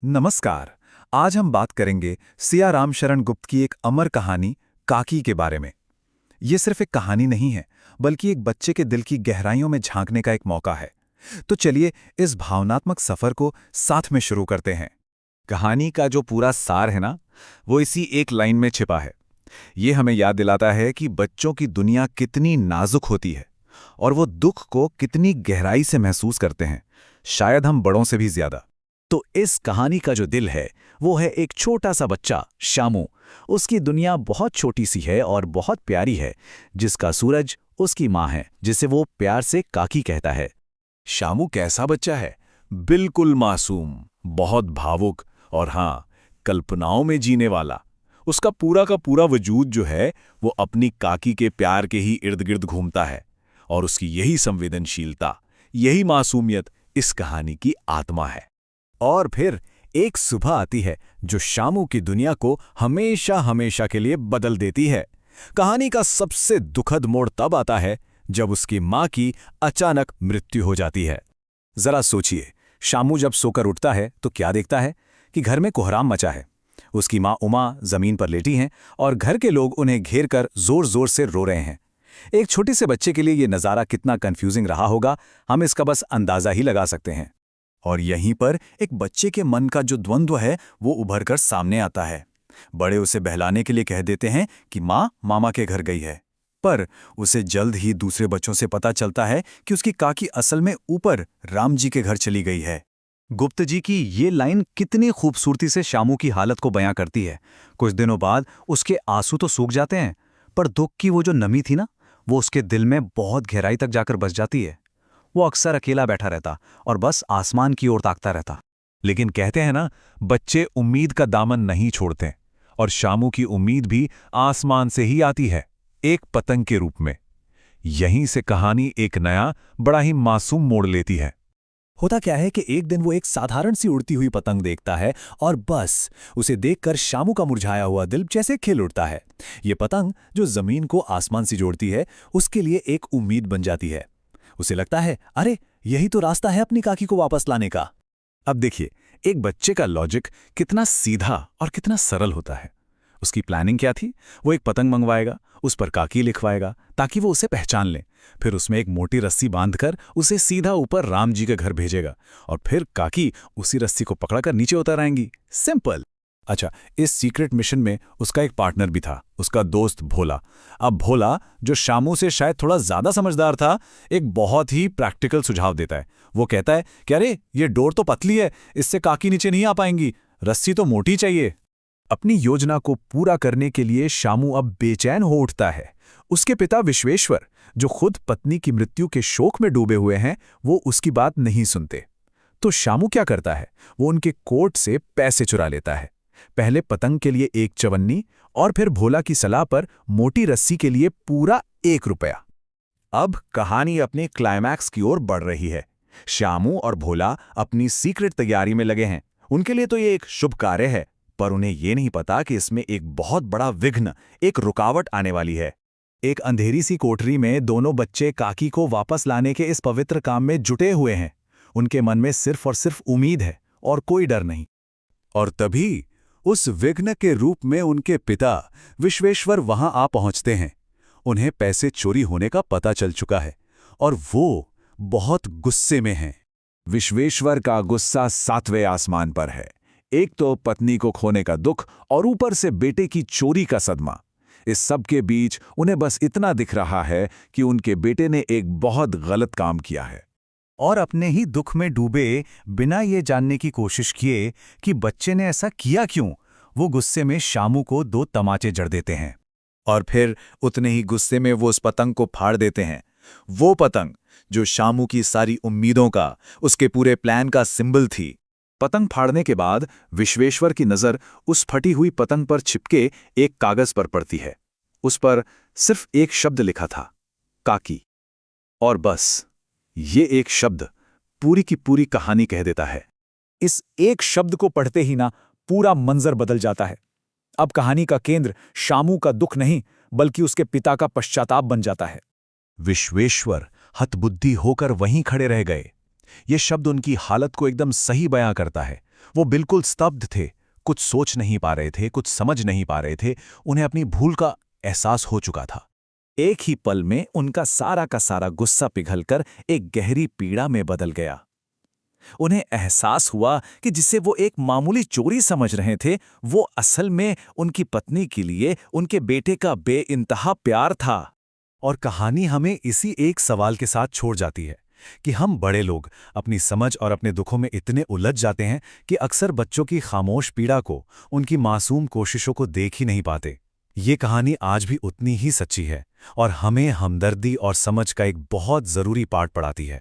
नमस्कार। आज हम बात करेंगे सिया रामशरण गुप्त की एक अमर कहानी काकी के बारे में। ये सिर्फ एक कहानी नहीं है, बल्कि एक बच्चे के दिल की गहराइयों में झांकने का एक मौका है। तो चलिए इस भावनात्मक सफर को साथ में शुरू करते हैं। कहानी का जो पूरा सार है ना, वो इसी एक लाइन में छिपा है। ये हमें याद दिलाता है कि बच्चों की दुनिया कितनी नाजुक होती है और वो दुख को कितनी गहराई से महसूस करते हैं, शायद हम बड़ों से भी ज्यादा। तो इस कहानी का जो दिल है वो है एक छोटा सा बच्चा शामू। उसकी दुनिया बहुत छोटी सी है और बहुत प्यारी है, जिसका सूरज उसकी माँ है, जिसे वो प्यार से काकी कहता है। शामू कैसा बच्चा है? बिल्कुल मासूम, बहुत भावुक और हाँ, कल्पनाओं में जीने वाला। उसका पूरा का पूरा वजूद जो है वो अपनी काकी के प्यार के ही इर्द गिर्द घूमता है। और उसकी यही संवेदनशीलता, यही मासूमियत इस कहानी की आत्मा है। और फिर एक सुबह आती है जो शामू की दुनिया को हमेशा हमेशा के लिए बदल देती है। कहानी का सबसे दुखद मोड़ तब आता है जब उसकी माँ की अचानक मृत्यु हो जाती है। जरा सोचिए, शामू जब सोकर उठता है तो क्या देखता है कि घर में कोहराम मचा है। उसकी माँ उमा जमीन पर लेटी हैं और घर के लोग उन्हें घेर कर जोर जोर से रो रहे हैं। एक छोटे से बच्चे के लिए ये नज़ारा कितना कंफ्यूजिंग रहा होगा, हम इसका बस अंदाजा ही लगा सकते हैं। और यहीं पर एक बच्चे के मन का जो द्वंद्व है वो उभर कर सामने आता है। बड़े उसे बहलाने के लिए कह देते हैं कि माँ मामा के घर गई है, पर उसे जल्द ही दूसरे बच्चों से पता चलता है कि उसकी काकी असल में ऊपर राम जी के घर चली गई है। गुप्त जी की ये लाइन कितनी खूबसूरती से शामू की हालत को बयां करती है। कुछ दिनों बाद उसके आंसू तो सूख जाते हैं, पर दुख की वो जो नमी थी ना, वो उसके दिल में बहुत गहराई तक जाकर बस जाती है। वो अक्सर अकेला बैठा रहता और बस आसमान की ओर ताकता रहता। लेकिन कहते हैं ना, बच्चे उम्मीद का दामन नहीं छोड़ते, और शामू की उम्मीद भी आसमान से ही आती है, एक पतंग के रूप में। यहीं से कहानी एक नया, बड़ा ही मासूम मोड़ लेती है। होता क्या है कि एक दिन वो एक साधारण सी उड़ती हुई पतंग देखता है और बस उसे देखकर शामू का मुरझाया हुआ दिल जैसे खिल उठता है। ये पतंग जो जमीन को आसमान से जोड़ती है, उसके लिए एक उम्मीद बन जाती है। उसे लगता है, अरे यही तो रास्ता है अपनी काकी को वापस लाने का। अब देखिए, एक बच्चे का लॉजिक कितना सीधा और कितना सरल होता है। उसकी प्लानिंग क्या थी? वो एक पतंग मंगवाएगा, उस पर काकी लिखवाएगा ताकि वो उसे पहचान ले। फिर उसमें एक मोटी रस्सी बांधकर उसे सीधा ऊपर राम जी के घर भेजेगा और फिर काकी उसी रस्सी को पकड़कर नीचे उतर आएंगी। सिंपल। अच्छा, इस सीक्रेट मिशन में उसका एक पार्टनर भी था, उसका दोस्त भोला। अब भोला, जो शामू से शायद थोड़ा ज्यादा समझदार था, एक बहुत ही प्रैक्टिकल सुझाव देता है। वो कहता है कि अरे ये डोर तो पतली है, इससे काकी नीचे नहीं आ पाएंगी, रस्सी तो मोटी चाहिए। अपनी योजना को पूरा करने के लिए शामू अब बेचैन हो उठता है। उसके पिता विश्वेश्वर, जो खुद पत्नी की मृत्यु के शोक में डूबे हुए हैं, वो उसकी बात नहीं सुनते। तो शामू क्या करता है? वो उनके कोट से पैसे चुरा लेता है। पहले पतंग के लिए 1 चवन्नी और फिर भोला की सलाह पर मोटी रस्सी के लिए पूरा 1 रुपया। अब कहानी अपने क्लाइमैक्स की ओर बढ़ रही है। शामू और भोला अपनी सीक्रेट तैयारी में लगे हैं। उनके लिए तो ये एक शुभ कार्य है, पर उन्हें ये नहीं पता कि इसमें एक बहुत बड़ा विघ्न, एक रुकावट आने वाली है। एक अंधेरी सी कोठरी में दोनों बच्चे काकी को वापस लाने के इस पवित्र काम में जुटे हुए हैं। उनके मन में सिर्फ और सिर्फ उम्मीद है और कोई डर नहीं। और तभी उस विघ्न के रूप में उनके पिता विश्वेश्वर वहां आ पहुंचते हैं। उन्हें पैसे चोरी होने का पता चल चुका है और वो बहुत गुस्से में हैं। विश्वेश्वर का गुस्सा 7वें आसमान पर है। एक तो पत्नी को खोने का दुख और ऊपर से बेटे की चोरी का सदमा। इस सब के बीच उन्हें बस इतना दिख रहा है कि उनके बेटे ने एक बहुत गलत काम किया है। और अपने ही दुख में डूबे, बिना ये जानने की कोशिश किए कि बच्चे ने ऐसा किया क्यों, वो गुस्से में शामू को 2 तमाचे जड़ देते हैं। और फिर उतने ही गुस्से में वो उस पतंग को फाड़ देते हैं। वो पतंग जो शामू की सारी उम्मीदों का, उसके पूरे प्लान का सिंबल थी। पतंग फाड़ने के बाद विश्वेश्वर की नज़र उस फटी हुई पतंग पर छिपके एक कागज पर पड़ती है। उस पर सिर्फ एक शब्द लिखा था, काकी। और बस ये एक शब्द पूरी की पूरी कहानी कह देता है। इस एक शब्द को पढ़ते ही ना पूरा मंजर बदल जाता है। अब कहानी का केंद्र शामू का दुख नहीं, बल्कि उसके पिता का पश्चाताप बन जाता है। विश्वेश्वर हतबुद्धि होकर वहीं खड़े रह गए। ये शब्द उनकी हालत को एकदम सही बयां करता है। वो बिल्कुल स्तब्ध थे, कुछ सोच नहीं पा रहे थे, कुछ समझ नहीं पा रहे थे, उन्हें अपनी भूल का एहसास हो चुका था। एक ही पल में उनका सारा का सारा गुस्सा पिघलकर एक गहरी पीड़ा में बदल गया। उन्हें एहसास हुआ कि जिसे वो एक मामूली चोरी समझ रहे थे, वो असल में उनकी पत्नी के लिए उनके बेटे का बेइंतहा प्यार था। और कहानी हमें इसी एक सवाल के साथ छोड़ जाती है कि हम बड़े लोग अपनी समझ और अपने दुखों में इतने उलझ जाते हैं कि अक्सर बच्चों की खामोश पीड़ा को, उनकी मासूम कोशिशों को देख ही नहीं पाते। ये कहानी आज भी उतनी ही सच्ची है और हमें हमदर्दी और समझ का एक बहुत ज़रूरी पाठ पढ़ाती है।